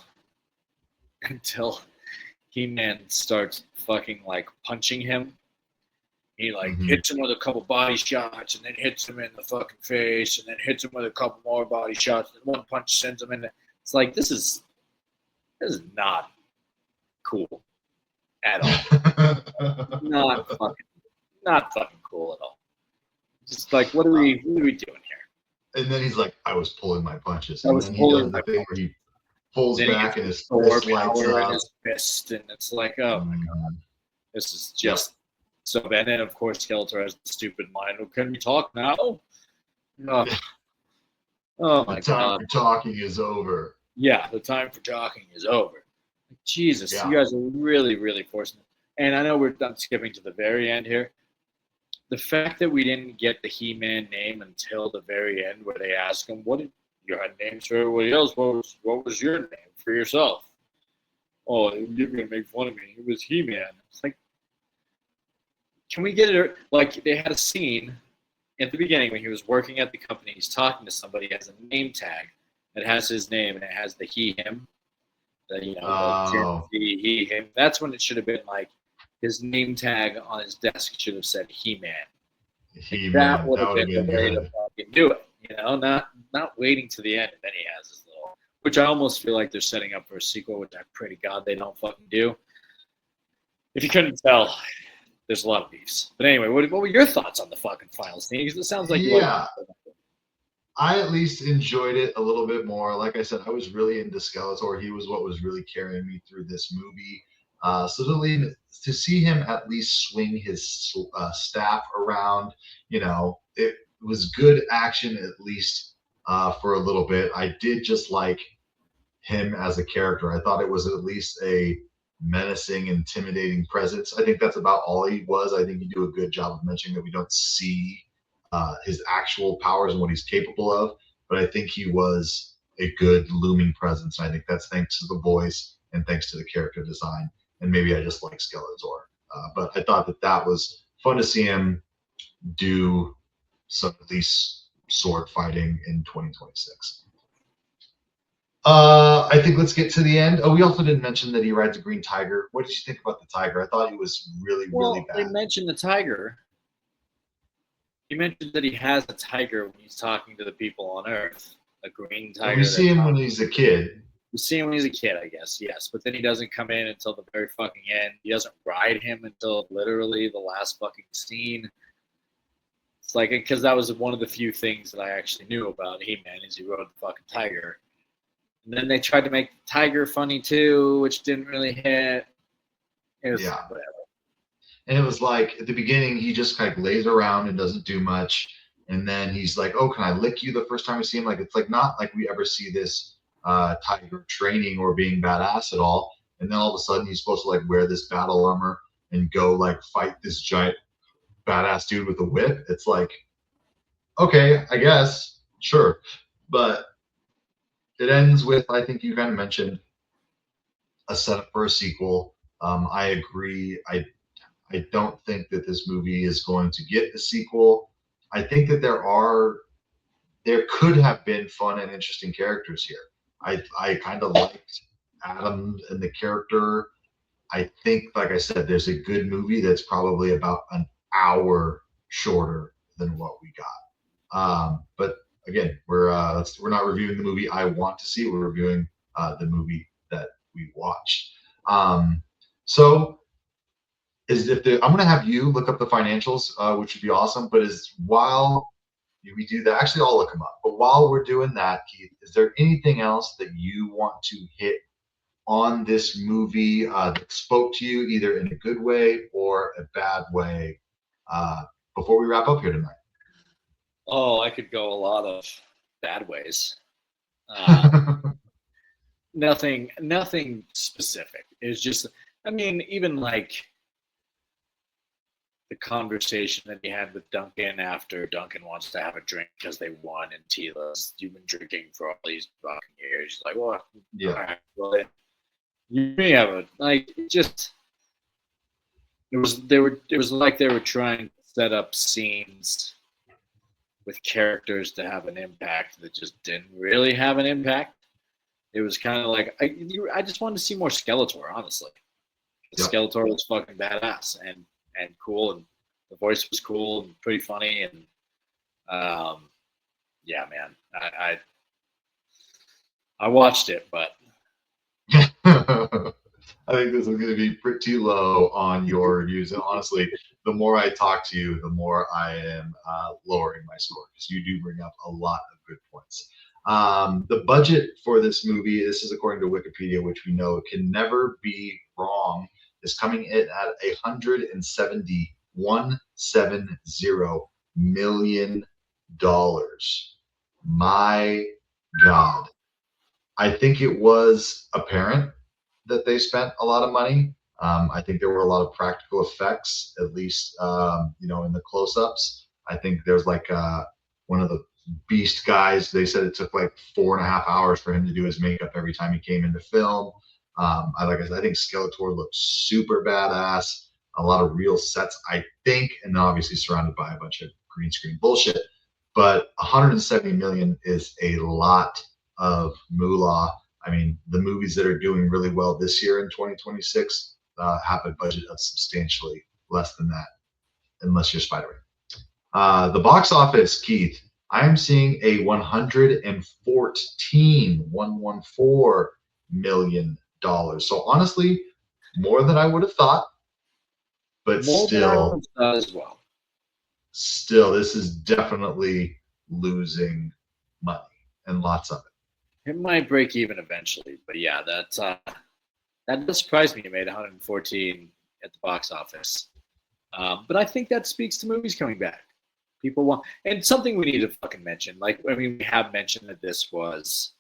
He-Man starts fucking like punching him, He like Mhm. hits him with a couple body shots, and then hits him in the fucking face, and then hits him with a couple more body shots, and one punch sends him in. It's like this is not cool at all. Not fucking cool at all. Just like what are we doing here? And then he's like, I was pulling my punches. I And was then he pulling does the my thing where he pulls Then he back gets and his Thor fist lights power in up. his fist, and it's like, oh my god, Mhm. this is just so bad. And then of course Skeletor has the stupid line. Oh, can we talk now? Oh, oh my The time god. for talking is over. Yeah, the time for talking is over. Jesus, Yeah. you guys are really, really forcing it. And I know we're done skipping to the very end here. The fact that we didn't get the He-Man name until the very end, where they ask him, "What did you had names for everybody else? What was your name for yourself?" Oh, you're gonna make fun of me. It was He-Man. It's like, can we get it? Like they had a scene at the beginning when he was working at the company. He's talking to somebody. He has a name tag that has his name and it has the he/him. Oh. He, him. That's when it should have been like his name tag on his desk should have said He-Man. That would have been the way to good. fucking do it. Not waiting to the end and then he has his little. Which I almost feel like they're setting up for a sequel, which I pray to God they don't fucking do. If you couldn't tell, there's a lot of beefs. But anyway, what were your thoughts on the fucking final scene? Because it sounds like you Yeah. I at least enjoyed it a little bit more. Like I said, I was really into Skeletor. He was what was really carrying me through this movie. So to see him at least swing his staff around, it was good action at least for a little bit. I did just like him as a character. I thought it was at least a menacing, intimidating presence. I think that's about all he was. I think you do a good job of mentioning that we don't see his actual powers and what he's capable of, but I think he was a good looming presence. And I think that's thanks to the voice and thanks to the character design. And maybe I just like Skeletor, but I thought that was fun to see him do some at least sword fighting in 2026. I think let's get to the end. Oh, we also didn't mention that he rides a green tiger. What did you think about the tiger? I thought he was really, really They bad. mentioned the tiger. He mentioned that he has a tiger when he's talking to the people on Earth, a green tiger. And we see him when he's a kid. We see him when he's a kid, I guess, yes. But then he doesn't come in until the very fucking end. He doesn't ride him until literally the last fucking scene. It's like, because that was one of the few things that I actually knew about He-Man is he rode the fucking tiger. And then they tried to make the tiger funny too, which didn't really hit. It was whatever. And it was like at the beginning, he just kind of lays around and doesn't do much. And then he's like, "Oh, can I lick you?" The first time we see him, like it's like not like we ever see this tiger training or being badass at all. And then all of a sudden, he's supposed to like wear this battle armor and go like fight this giant badass dude with a whip. It's like, okay, I guess, sure, but it ends with, I think you kind of mentioned, a setup for a sequel. I agree. I don't think that this movie is going to get a sequel. I think that there could have been fun and interesting characters here. I kind of liked Adam and the character. I think, like I said, there's a good movie that's probably about an hour shorter than what we got. But again, we're not reviewing the movie I want to see. We're reviewing the movie that we watched. So I'm going to have you look up the financials, which would be awesome. But while we do that, actually, I'll look them up. But while we're doing that, Keith, is there anything else that you want to hit on this movie that spoke to you either in a good way or a bad way before we wrap up here tonight? Oh, I could go a lot of bad ways. Nothing specific. It's just, I mean, even like the conversation that he had with Duncan after Duncan wants to have a drink because they won, and Tila's, "You've been drinking for all these fucking years." He's like, "Well, Yeah. all right, well, then you may have a like." It was like they were trying to set up scenes with characters to have an impact that just didn't really have an impact. It was kind of like I just wanted to see more Skeletor, honestly. Yep. Skeletor was fucking badass and cool, and The voice was cool and pretty funny, and yeah, man, I watched it, but I think this is going to be pretty low on your reviews. And honestly, the more I talk to you, the more I am lowering my score because you do bring up a lot of good points. The budget for this movie, this is according to Wikipedia, which we know can never be wrong, is coming in at $170 million. My God. I think it was apparent that they spent a lot of money. I think there were a lot of practical effects, at least in the close-ups. I think there's like one of the Beast guys. They said it took like 4.5 hours for him to do his makeup every time he came into film. I think Skeletor looked super badass. A lot of real sets, I think, and obviously surrounded by a bunch of green screen bullshit. But 170 million is a lot of moolah. I mean, the movies that are doing really well this year in 2026 have a budget of substantially less than that, unless you're Spider-Man. The box office, Keith, I am seeing a $114 million. So honestly, more than I would have thought, but still, as well. Still, this is definitely losing money, and lots of it. It might break even eventually, but yeah, that does surprise me. It made 114 at the box office, but I think that speaks to movies coming back. People want, and something we need to fucking mention. Like, I mean, we have mentioned that this was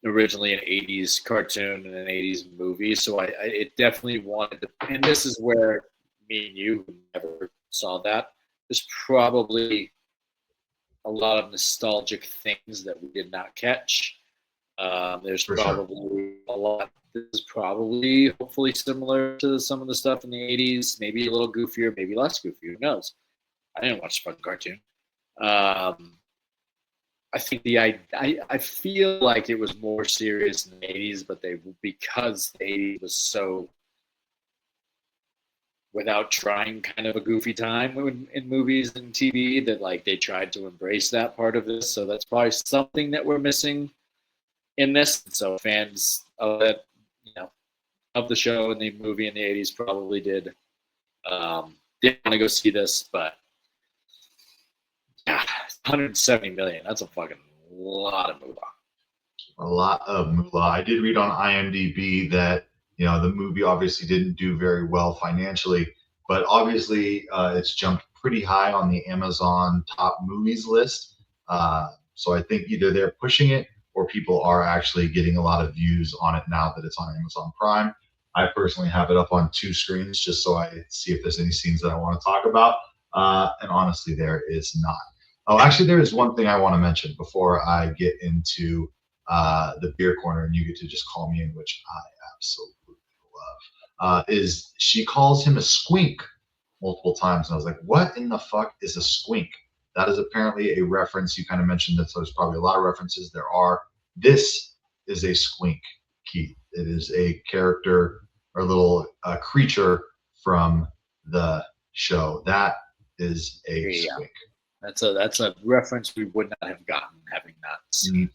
originally an 80s cartoon and an 80s movie, so it definitely wanted to, and this is where me and you, who never saw that, there's probably a lot of nostalgic things that we did not catch. There's probably a lot. This is probably hopefully similar to some of the stuff in the 80s, maybe a little goofier, maybe less goofy. Who knows? I didn't watch the fucking cartoon. I think I feel like it was more serious in the 80s, but because the 80s was so without trying kind of a goofy time in movies and TV that like they tried to embrace that part of this. So that's probably something that we're missing in this. So fans of that, of the show and the movie in the 80s probably didn't want to go see this, but yeah, 170 million. That's a fucking lot of moolah. A lot of moolah. I did read on IMDb that the movie obviously didn't do very well financially, but obviously it's jumped pretty high on the Amazon top movies list. So I think either they're pushing it or people are actually getting a lot of views on it now that it's on Amazon Prime. I personally have it up on 2 screens just so I see if there's any scenes that I want to talk about. And honestly, there is not. Oh, actually, there is one thing I want to mention before I get into the beer corner and you get to just call me in, which I absolutely love, is she calls him a squink multiple times. And I was like, what in the fuck is a squink? That is apparently a reference. You kind of mentioned that, so there's probably a lot of references. There are. This is a squink, Keith. It is a character or little creature from the show. That is a squink. That's a reference we would not have gotten having not seen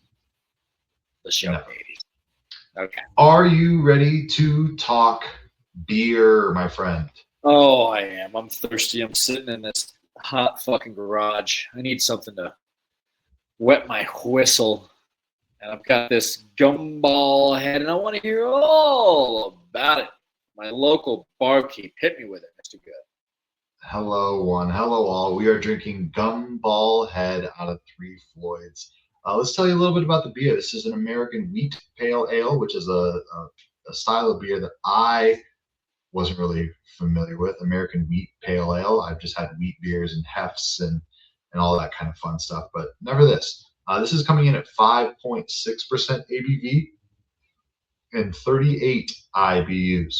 the show in the 80s. Okay. Are you ready to talk beer, my friend? Oh, I am. I'm thirsty. I'm sitting in this hot fucking garage. I need something to wet my whistle. And I've got this Gumball Head, and I want to hear all about it. My local barkeep hit me with it, Mr. Good. Hello, one. Hello, all. We are drinking Gumball Head out of Three Floyds. Let's tell you a little bit about the beer. This is an American wheat pale ale, which is a style of beer that I wasn't really familiar with. American wheat pale ale. I've just had wheat beers and hefts and all that kind of fun stuff. But never this. This is coming in at 5.6% ABV and 38 IBUs.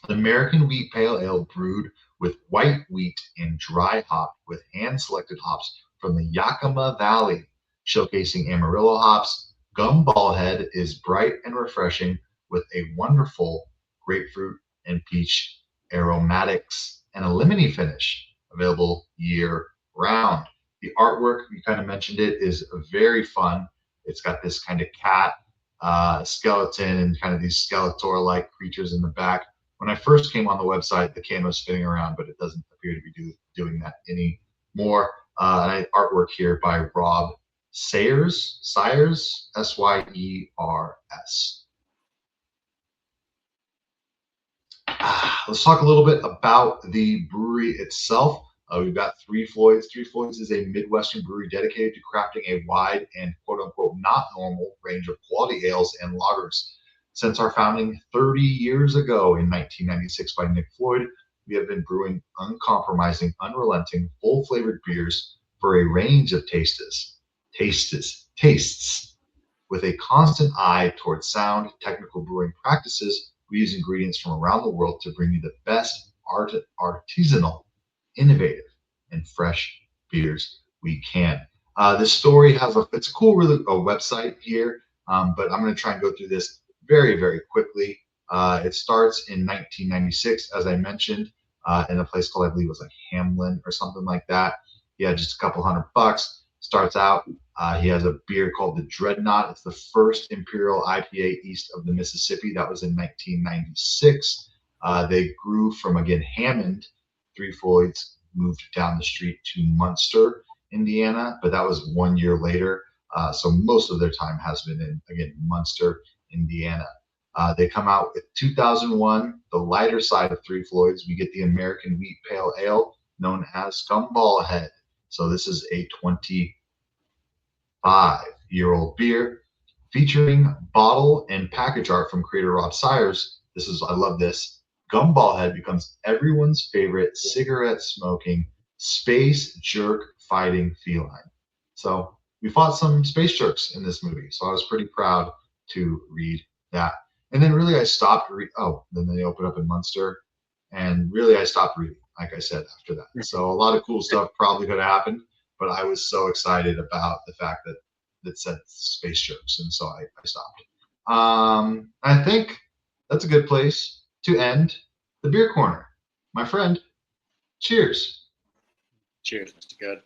The American wheat pale ale brewed with white wheat and dry hop with hand-selected hops from the Yakima Valley, showcasing Amarillo hops. Gumball Head is bright and refreshing with a wonderful grapefruit and peach aromatics and a lemony finish, available year round. The artwork, you kind of mentioned it, is very fun. It's got this kind of cat skeleton and kind of these Skeletor-like creatures in the back. When I first came on the website, the can was spinning around, but it doesn't appear to be doing that anymore. Artwork here by Rob Sayers, Syers. Let's talk a little bit about the brewery itself. We've got Three Floyds. Three Floyds is a Midwestern brewery dedicated to crafting a wide and quote-unquote not normal range of quality ales and lagers. Since our founding 30 years ago in 1996 by Nick Floyd, we have been brewing uncompromising, unrelenting, full-flavored beers for a range of tastes, with a constant eye towards sound, technical brewing practices. We use ingredients from around the world to bring you the best artisanal, innovative, and fresh beers we can. This story has it's a cool, a website here, but I'm going to try and go through this very, very quickly. It starts in 1996, as I mentioned, in a place called, I believe it was like Hamlin or something like that. He had just a couple $100. Starts out, he has a beer called the Dreadnought. It's the first Imperial IPA east of the Mississippi. That was in 1996. They grew from, again, Hammond. Three Floyds moved down the street to Munster, Indiana, but that was 1 year later. So most of their time has been in, again, Munster, Indiana. They come out with 2001, the lighter side of Three Floyds. We get the American Wheat Pale Ale, known as Gumball Head. So this is a 25-year-old beer featuring bottle and package art from creator Rob Sayers. I love this. Gumball Head becomes everyone's favorite cigarette smoking, space jerk fighting feline. So we fought some space jerks in this movie. So I was pretty proud to read that. And then really I stopped then they open up in Munster, and really I stopped reading, like I said, after that. So a lot of cool stuff probably could have happened, but I was so excited about the fact that it said space jerks, and so I stopped. I think that's a good place to end the beer corner. My friend, cheers. Cheers, Mr. Good.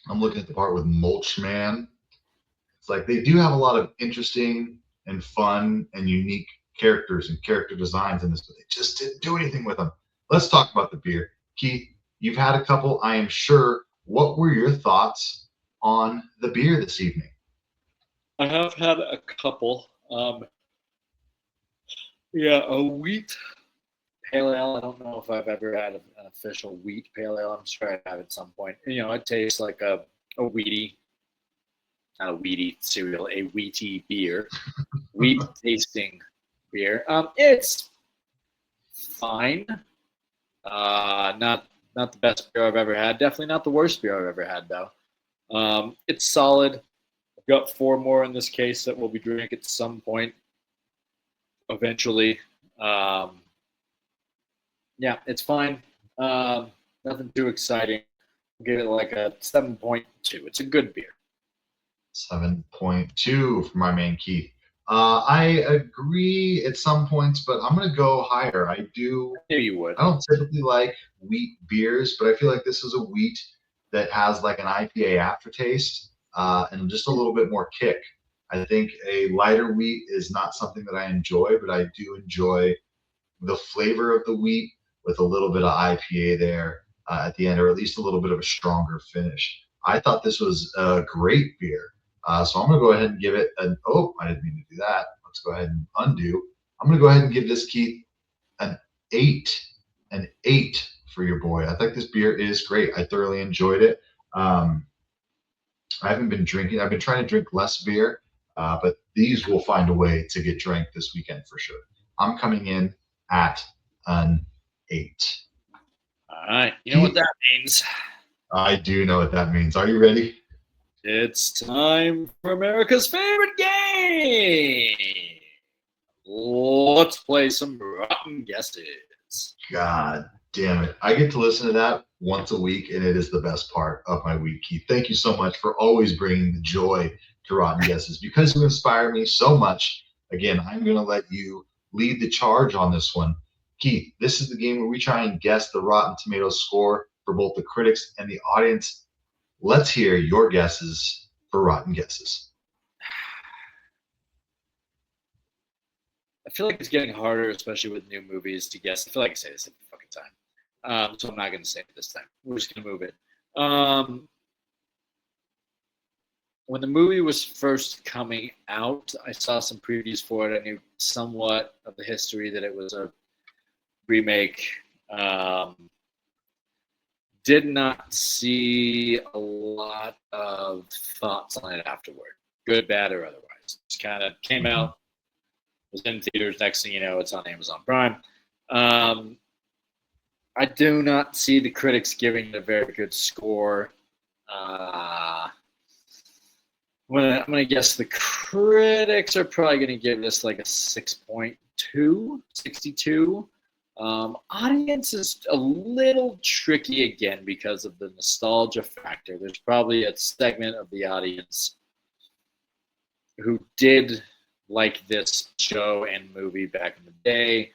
I'm looking at the part with Mulchman. It's like they do have a lot of interesting and fun and unique characters and character designs in this, but they just didn't do anything with them. Let's talk about the beer. Keith, you've had a couple, I am sure. What were your thoughts on the beer this evening? I have had a couple. A wheat pale ale. I don't know if I've ever had an official wheat pale ale. I'm sure I have at some point. It tastes like a wheaty, not a wheaty cereal, a wheaty beer, wheat tasting beer. It's fine. Not the best beer I've ever had. Definitely not the worst beer I've ever had, though. It's solid. I've got 4 more in this case that we'll be drinking at some point eventually. It's fine. Nothing too exciting. I'll give it like a 7.2. It's a good beer. 7.2 for my man Keith. I agree at some points, but I'm going to go higher. I knew you would. I don't typically like wheat beers, but I feel like this is a wheat that has like an IPA aftertaste and just a little bit more kick. I think a lighter wheat is not something that I enjoy, but I do enjoy the flavor of the wheat with a little bit of IPA there at the end, or at least a little bit of a stronger finish. I thought this was a great beer. So I'm going to go ahead and give it I didn't mean to do that. Let's go ahead and undo. I'm going to go ahead and give this, Keith, an 8. An 8 for your boy. I think this beer is great. I thoroughly enjoyed it. I haven't been drinking. I've been trying to drink less beer, but these will find a way to get drank this weekend for sure. I'm coming in at an 8. All right. You know what that means? I do know what that means. Are you ready? It's time for America's favorite game. Let's play some Rotten Guesses. God damn it. I get to listen to that once a week, and it is the best part of my week, Keith. Thank you so much for always bringing the joy to Rotten Guesses. Because you inspire me so much, again, I'm going to let you lead the charge on this one. Keith, this is the game where we try and guess the Rotten Tomatoes score for both the critics and the audience. Let's hear your guesses for Rotten Guesses. I feel like it's getting harder, especially with new movies, to guess. I feel like I say this every fucking time. So I'm not going to say it this time. We're just going to move it. When the movie was first coming out, I saw some previews for it. I knew somewhat of the history, that it was a remake. Did not see a lot of thoughts on it afterward, good, bad, or otherwise. Just kind of came out, was in theaters. Next thing you know, it's on Amazon Prime. I do not see the critics giving it a very good score. I'm gonna guess the critics are probably gonna give this like a 6.2, 62. Audience is a little tricky again because of the nostalgia factor. There's probably a segment of the audience who did like this show and movie back in the day,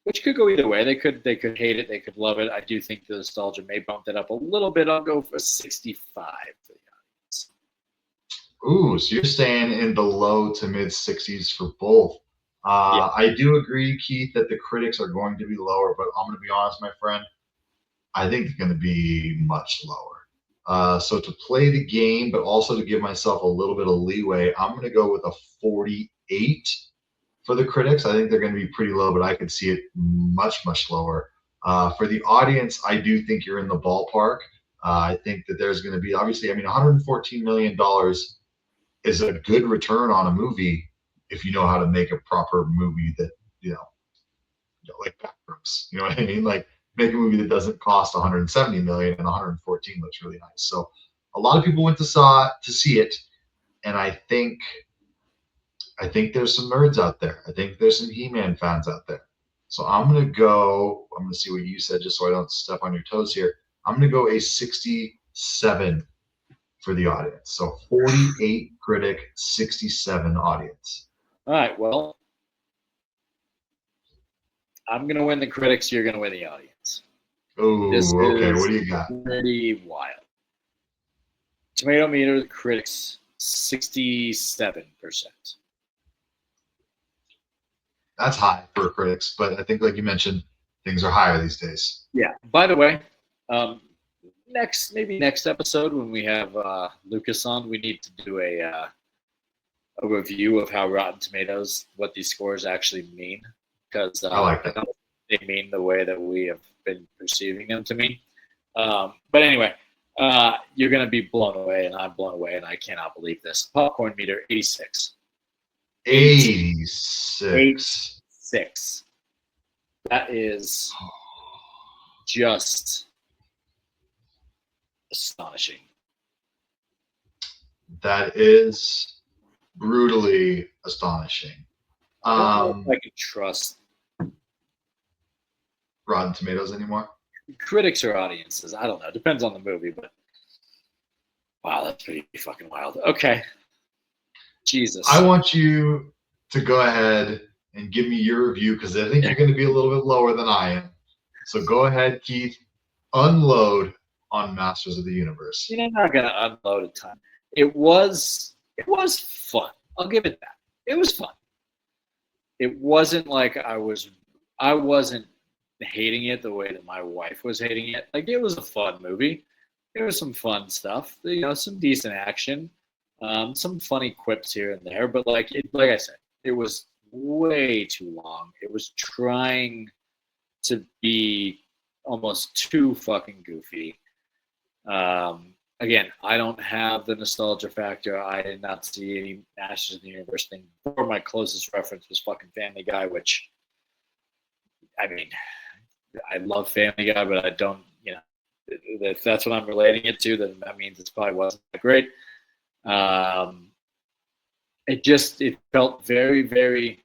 which could go either way. They could hate it, they could love it. I do think the nostalgia may bump that up a little bit. I'll go for 65 for the audience. Ooh, so you're staying in the low to mid 60s for both. Yeah. I do agree, Keith, that the critics are going to be lower, but I'm going to be honest, my friend. I think they're going to be much lower. So to play the game, but also to give myself a little bit of leeway, I'm going to go with a 48 for the critics. I think they're going to be pretty low, but I could see it much, much lower. For the audience, I do think you're in the ballpark. I think that there's going to be, obviously, $114 million is a good return on a movie if you know how to make a proper movie that, like Backrooms, you know what I mean? Like, make a movie that doesn't cost 170 million and 114 looks really nice. So a lot of people went to see it, and I think there's some nerds out there. I think there's some He-Man fans out there. So I'm going to see what you said just so I don't step on your toes here. I'm going to go a 67 for the audience. So 48 critic, 67 audience. All right, well, I'm going to win the critics. You're going to win the audience. Oh, okay. What do you got? Pretty wild. Tomato meter, the critics, 67%. That's high for critics, but I think, like you mentioned, things are higher these days. Yeah. By the way, next episode when we have Lucas on, we need to do a review of how Rotten Tomatoes, what these scores actually mean, because I like that. They mean the way that we have been perceiving them to mean. But anyway, you're going to be blown away, and I'm blown away, and I cannot believe this. Popcorn meter, 86. 86. That is just astonishing. That is brutally astonishing. I don't know if I can trust Rotten Tomatoes anymore. Critics or audiences. I don't know. It depends on the movie, but wow, that's pretty fucking wild. Okay. Jesus. I want you to go ahead and give me your review because I think you're going to be a little bit lower than I am. So go ahead, Keith. Unload on Masters of the Universe. I'm not going to unload a ton. It was fun. I'll give it that. It was fun. It wasn't like I wasn't hating it the way that my wife was hating it. Like, it was a fun movie. There was some fun stuff. Some decent action. Some funny quips here and there, but like I said, it was way too long. It was trying to be almost too fucking goofy. Again, I don't have the nostalgia factor. I did not see any Masters of the Universe thing. Before, my closest reference was fucking Family Guy, which, I love Family Guy, but I don't, if that's what I'm relating it to, then that means it probably wasn't that great. It felt very, very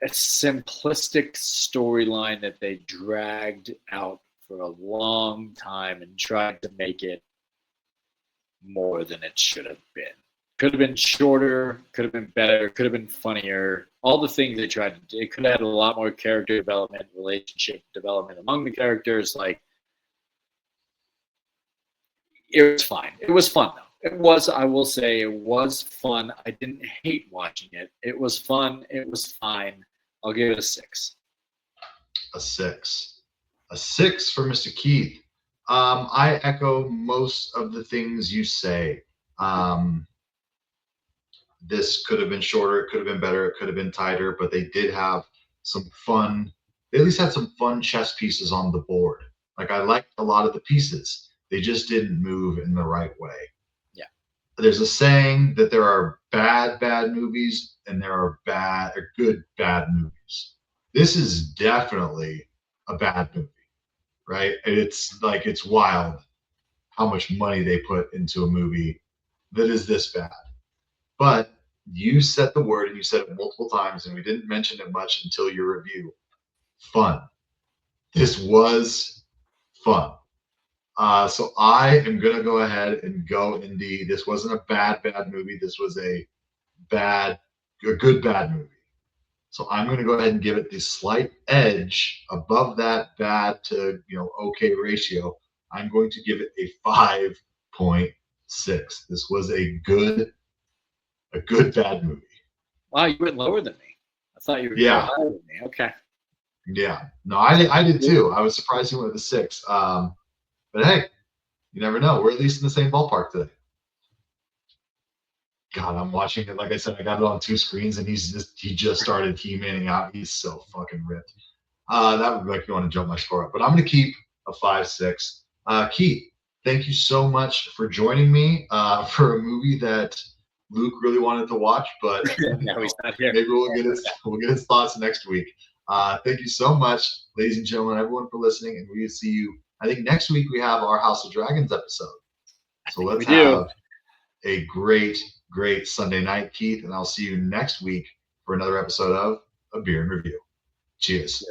a simplistic storyline that they dragged out for a long time and tried to make it more than it should have been. Could have been shorter, could have been better, could have been funnier. all the things they tried to do. It could have had a lot more character development, relationship development among the characters. Like, it was fine. It was fun though. It was, I will say, it was fun. I didn't hate watching it. It was fun. It was fine. I'll give it a 6. A 6. A 6 for Mr. Keith. I echo most of the things you say. This could have been shorter, it could have been better, it could have been tighter, but they did have some fun. They at least had some fun chess pieces on the board. Like, I liked a lot of the pieces. They just didn't move in the right way. Yeah. There's a saying that there are bad movies and there are good bad movies. This is definitely a bad movie, right? It's like, it's wild how much money they put into a movie that is this bad. But you said the word, and you said it multiple times, and we didn't mention it much until your review. Fun. This was fun. So I am going to go ahead and go indie. This wasn't a bad movie. This was a good bad movie. So I'm going to go ahead and give it the slight edge above that bad to okay ratio. I'm going to give it a 5.6. This was a good bad movie. Wow, you went lower than me. I thought you were higher than me. Okay. Yeah. No, I did too. I was surprised you went with a 6. But hey, you never know. We're at least in the same ballpark today. God, I'm watching it. Like I said, I got it on 2 screens, and he just started He-Manning out. He's so fucking ripped. That would make you want to jump my score up. But I'm going to keep a 5.6. Keith, thank you so much for joining me for a movie that Luke really wanted to watch, but no, he's not here. Maybe we'll get his thoughts next week. Thank you so much, ladies and gentlemen, everyone, for listening, and we will see you. I think next week we have our House of Dragons episode. So let's have a great Sunday night, Keith, and I'll see you next week for another episode of A Beer and Review. Cheers.